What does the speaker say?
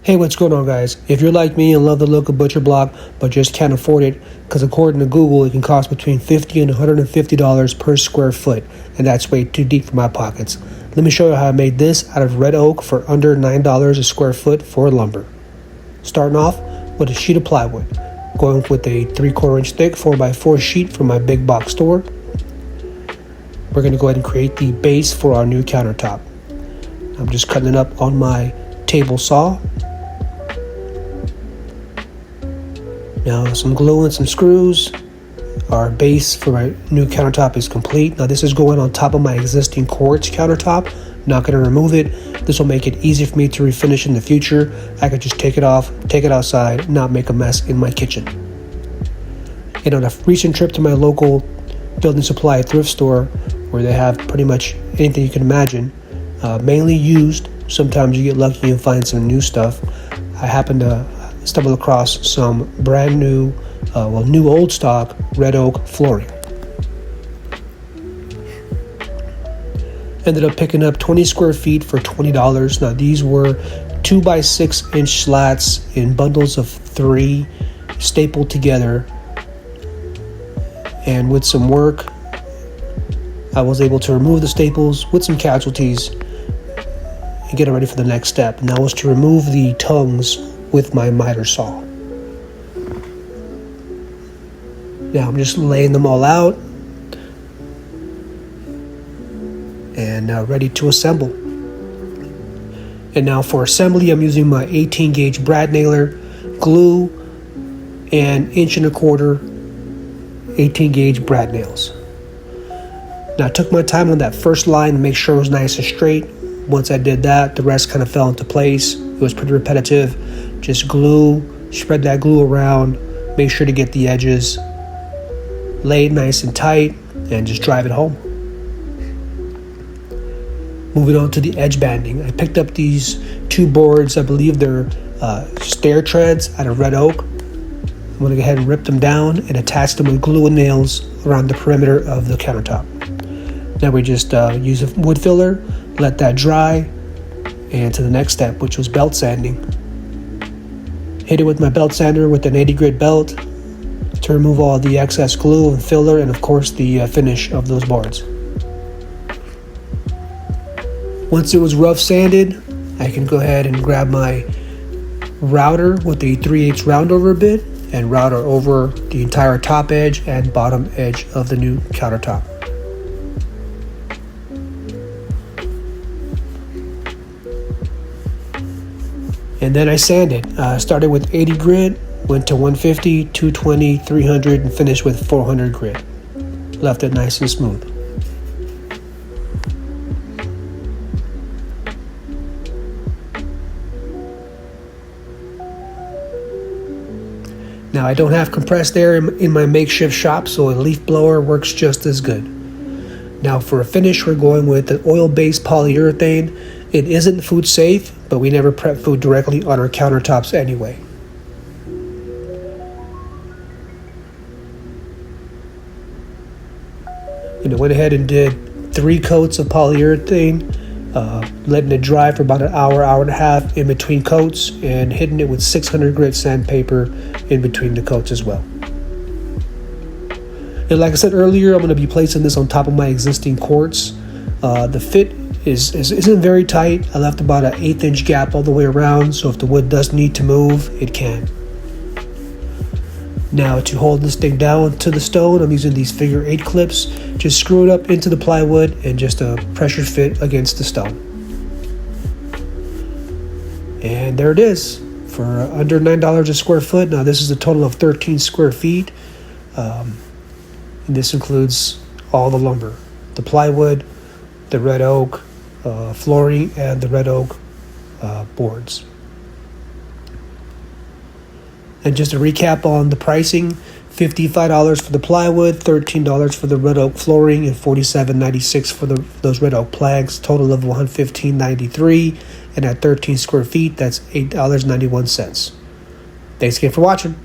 Hey, what's going on, guys? If you're like me and love the look of butcher block but just can't afford it, because according to Google it can cost between $50 and $150 per square foot, and that's way too deep for my pockets. Let me show you how I made this out of red oak for under $9 a square foot for lumber. Starting off with a sheet of plywood, going with a 3/4 inch thick 4x4 sheet from my big box store. We're going to go ahead and create the base for our new countertop. I'm just cutting it up on my table saw. Now some glue and some screws. Our base for my new countertop is complete. Now this is going on top of my existing quartz countertop. Not going to remove it. This will make it easy for me to refinish in the future. I could just take it off, take it outside, not make a mess in my kitchen. And on a recent trip to my local building supply thrift store, where they have pretty much anything you can imagine, mainly used. Sometimes you get lucky and find some new stuff. I happened to stumble across some brand new, new old stock red oak flooring. Ended up picking up 20 square feet for $20. Now these were 2x6 inch slats in bundles of 3 stapled together, and with some work I was able to remove the staples with some casualties and get it ready for the next step, and that was to remove the tongues with my miter saw. Now I'm just laying them all out and ready to assemble. And now for assembly, I'm using my 18 gauge brad nailer, glue, and 1.25 inch 18 gauge brad nails. Now I took my time on that first line to make sure it was nice and straight. Once I did that, the rest kind of fell into place. It was pretty repetitive. Just glue, spread that glue around, make sure to get the edges laid nice and tight, and just drive it home. Moving on to the edge banding. I picked up these 2 boards. I believe they're stair treads out of red oak. I'm going to go ahead and rip them down and attach them with glue and nails around the perimeter of the countertop. Now we just use a wood filler, let that dry, and to the next step, which was belt sanding. Hit it with my belt sander with an 80 grit belt to remove all the excess glue and filler, and of course the finish of those boards. Once it was rough sanded, I can go ahead and grab my router with a 3/8 round over bit and router over the entire top edge and bottom edge of the new countertop. And then I sanded. Started with 80 grit, went to 150, 220, 300, and finished with 400 grit. Left it nice and smooth. Now I don't have compressed air in my makeshift shop, so a leaf blower works just as good. Now for a finish, we're going with an oil-based polyurethane. It isn't food safe, but we never prep food directly on our countertops anyway. And I went ahead and did 3 coats of polyurethane, letting it dry for about an hour, hour and a half in between coats, and hitting it with 600 grit sandpaper in between the coats as well. And like I said earlier, I'm going to be placing this on top of my existing quartz. The fit isn't very tight. I left about an 1/8 inch gap all the way around, so if the wood does need to move, it can. Now to hold this thing down to the stone, I'm using these figure 8 clips. Just screw it up into the plywood and just a pressure fit against the stone. And there it is for under $9 a square foot. Now this is a total of 13 square feet. And this includes all the lumber, the plywood, the red oak flooring, and the red oak boards. And just a recap on the pricing: $55 for the plywood, $13 for the red oak flooring, and $47.96 for those red oak planks. Total of $115.93, and at 13 square feet, that's $8.91. Thanks again for watching.